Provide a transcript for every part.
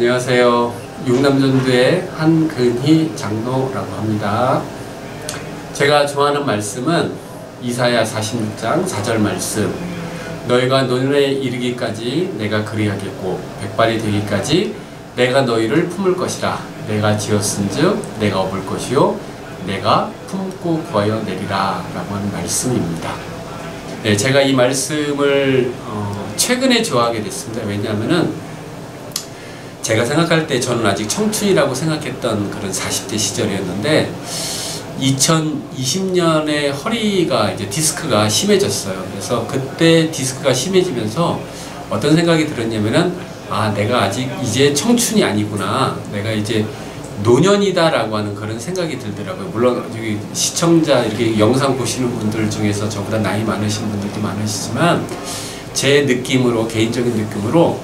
안녕하세요. 육남전도의 한근희 장로라고 합니다. 제가 좋아하는 말씀은 이사야 46장 4절 말씀, 너희가 노년에 이르기까지 내가 그리하겠고 백발이 되기까지 내가 너희를 품을 것이라. 내가 지었은즉 내가 업을 것이요 내가 품고 구하여 내리라 라고 하는 말씀입니다. 네, 제가 이 말씀을 최근에 좋아하게 됐습니다. 왜냐하면은 제가 생각할 때 저는 아직 청춘이라고 생각했던 그런 40대 시절이었는데 2020년에 허리가 이제 디스크가 심해졌어요. 그래서 그때 디스크가 심해지면서 어떤 생각이 들었냐면은 내가 아직 이제 청춘이 아니구나, 내가 이제 노년이다 라고 하는 그런 생각이 들더라고요. 물론 여기 시청자 이렇게 영상 보시는 분들 중에서 저보다 나이 많으신 분들도 많으시지만 제 느낌으로, 개인적인 느낌으로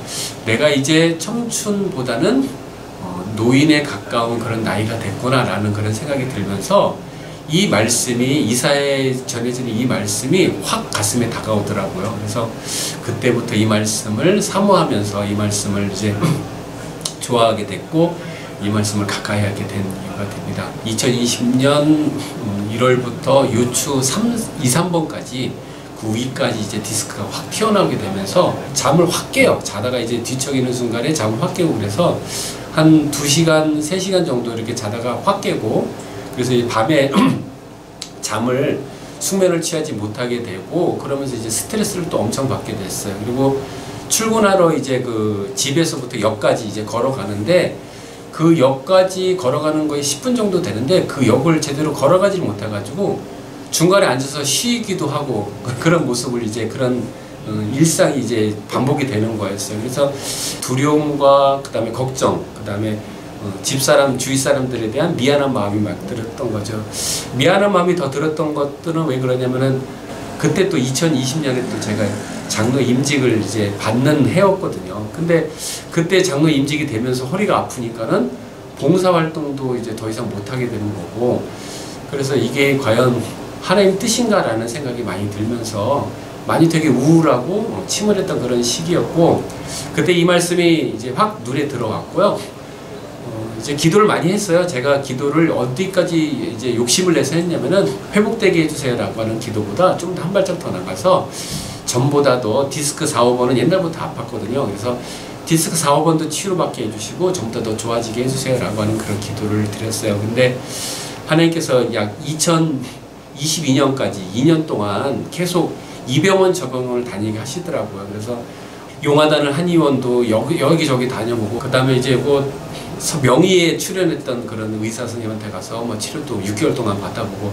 내가 이제 청춘보다는 노인에 가까운 그런 나이가 됐구나 라는 그런 생각이 들면서 이 말씀이, 이사야에 전해지는 이 말씀이 확 가슴에 다가오더라고요. 그래서 그때부터 이 말씀을 사모하면서 이 말씀을 이제 좋아하게 됐고 이 말씀을 가까이 하게 된 이유가 됩니다. 2020년 1월부터 요추 2, 3번까지 그 위까지 이제 디스크가 확 튀어나오게 되면서 잠을 확 깨요. 자다가 이제 뒤척이는 순간에 잠을 확 깨고, 그래서 한 2시간, 3시간 정도 이렇게 자다가 확 깨고, 그래서 이 밤에 잠을, 숙면을 취하지 못하게 되고, 그러면서 이제 스트레스를 또 엄청 받게 됐어요. 그리고 출근하러 이제 그 집에서부터 역까지 이제 걸어가는데, 그 역까지 걸어가는 거에 10분 정도 되는데 그 역을 제대로 걸어가지 못해가지고 중간에 앉아서 쉬기도 하고 그런 모습을 이제 그런 일상이 이제 반복이 되는 거였어요. 그래서 두려움과 그 다음에 걱정, 그 다음에 집사람, 주위 사람들에 대한 미안한 마음이 막 들었던 거죠. 미안한 마음이 더 들었던 것들은 왜 그러냐면은 그때 또 2020년에 또 제가 장로 임직을 이제 받는 해였거든요. 근데 그때 장로 임직이 되면서 허리가 아프니까는 봉사활동도 이제 더 이상 못하게 되는 거고, 그래서 이게 과연 하나님 뜻인가라는 생각이 많이 들면서 많이 되게 우울하고 침울했던 그런 시기였고, 그때 이 말씀이 이제 확 눈에 들어왔고요. 이제 기도를 많이 했어요. 제가 기도를 어디까지 이제 욕심을 내서 했냐면은 회복되게 해주세요라고 하는 기도보다 좀 더 한 발짝 더 나가서 전보다도 디스크 4, 5번은 옛날부터 아팠거든요. 그래서 디스크 4, 5번도 치료받게 해주시고 전보다 더 좋아지게 해주세요라고 하는 그런 기도를 드렸어요. 근데 하나님께서 약 2022년까지 2년 동안 계속 이병원 적응을 다니게 하시더라고요. 그래서 용화단을 한의원도 여기저기 다녀보고, 그 다음에 이제 뭐 명의에 출연했던 그런 의사 선생님한테 가서 뭐 치료도 6개월 동안 받아보고,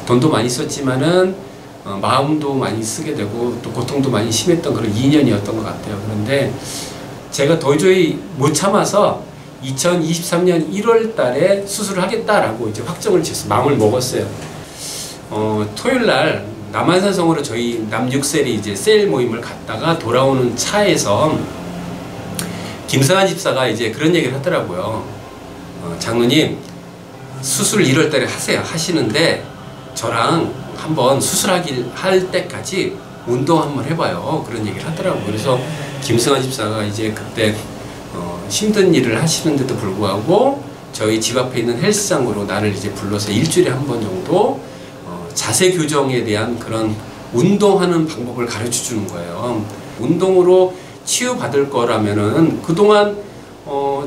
돈도 많이 썼지만은 마음도 많이 쓰게 되고 또 고통도 많이 심했던 그런 2년이었던 것 같아요. 그런데 제가 도저히 못 참아서 2023년 1월 달에 수술을 하겠다라고 이제 확정을 지었어요. 마음을 먹었어요. 토요일 날 남한산성으로 저희 남6셀이 이제 셀 모임을 갔다가 돌아오는 차에서 김성환 집사가 이제 그런 얘기를 하더라고요. 장로님, 수술 1월 달에 하시는데 저랑 한번 할 때까지 운동 한번 해봐요. 그런 얘기를 하더라고요. 그래서 김성환 집사가 이제 그때 힘든 일을 하시는데도 불구하고 저희 집 앞에 있는 헬스장으로 나를 이제 불러서 일주일에 한 번 정도 자세 교정에 대한 그런 운동하는 방법을 가르쳐 주는 거예요. 운동으로 치유받을 거라면은 그동안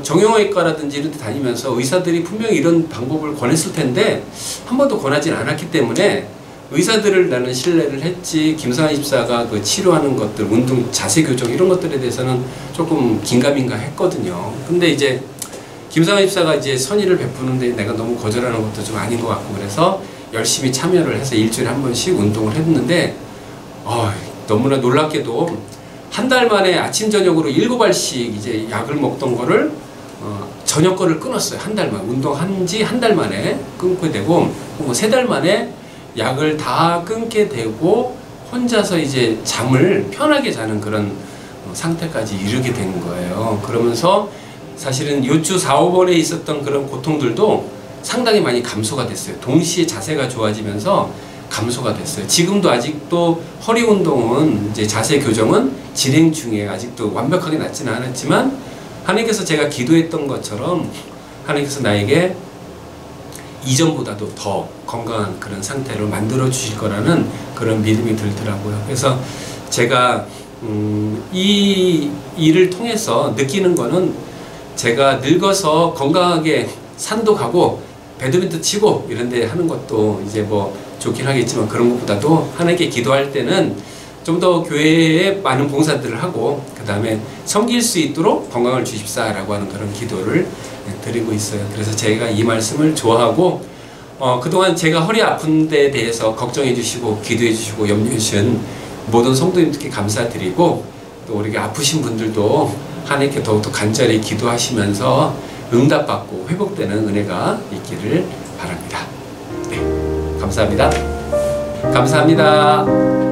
정형외과라든지 이런 데 다니면서 의사들이 분명히 이런 방법을 권했을 텐데 한 번도 권하진 않았기 때문에 의사들을 나는 신뢰를 했지, 김성환 집사가 그 치료하는 것들, 운동, 자세 교정 이런 것들에 대해서는 조금 긴가민가 했거든요. 근데 이제 김성환 집사가 이제 선의를 베푸는데 내가 너무 거절하는 것도 좀 아닌 것 같고, 그래서 열심히 참여를 해서 일주일에 한 번씩 운동을 했는데 너무나 놀랍게도 한 달 만에 아침 저녁으로 7알씩 이제 약을 먹던 거를 저녁 거를 끊었어요. 한 달 만에 운동한 지 한 달 만에 끊게 되고, 3달 만에 약을 다 끊게 되고 혼자서 이제 잠을 편하게 자는 그런 상태까지 이르게 된 거예요. 그러면서 사실은 요추 4, 5번에 있었던 그런 고통들도 상당히 많이 감소가 됐어요. 동시에 자세가 좋아지면서 감소가 됐어요. 지금도 아직도 허리 운동은 이제 자세 교정은 진행 중에 아직도 완벽하게 낫지는 않았지만 하나님께서 제가 기도했던 것처럼 하나님께서 나에게 이전보다도 더 건강한 그런 상태로 만들어 주실 거라는 그런 믿음이 들더라고요. 그래서 제가 이 일을 통해서 느끼는 거는 제가 늙어서 건강하게 산도 가고 배드민턴 치고 이런 데 하는 것도 이제 뭐 좋긴 하겠지만, 그런 것보다도 하나님께 기도할 때는 좀 더 교회에 많은 봉사들을 하고 그 다음에 섬길 수 있도록 건강을 주십사라고 하는 그런 기도를 드리고 있어요. 그래서 제가 이 말씀을 좋아하고 그동안 제가 허리 아픈 데 대해서 걱정해 주시고 기도해 주시고 염려해 주신 모든 성도님들께 감사드리고, 또 우리 아프신 분들도 하나님께 더욱더 간절히 기도하시면서 응답받고 회복되는 은혜가 있기를 바랍니다. 네, 감사합니다. 감사합니다.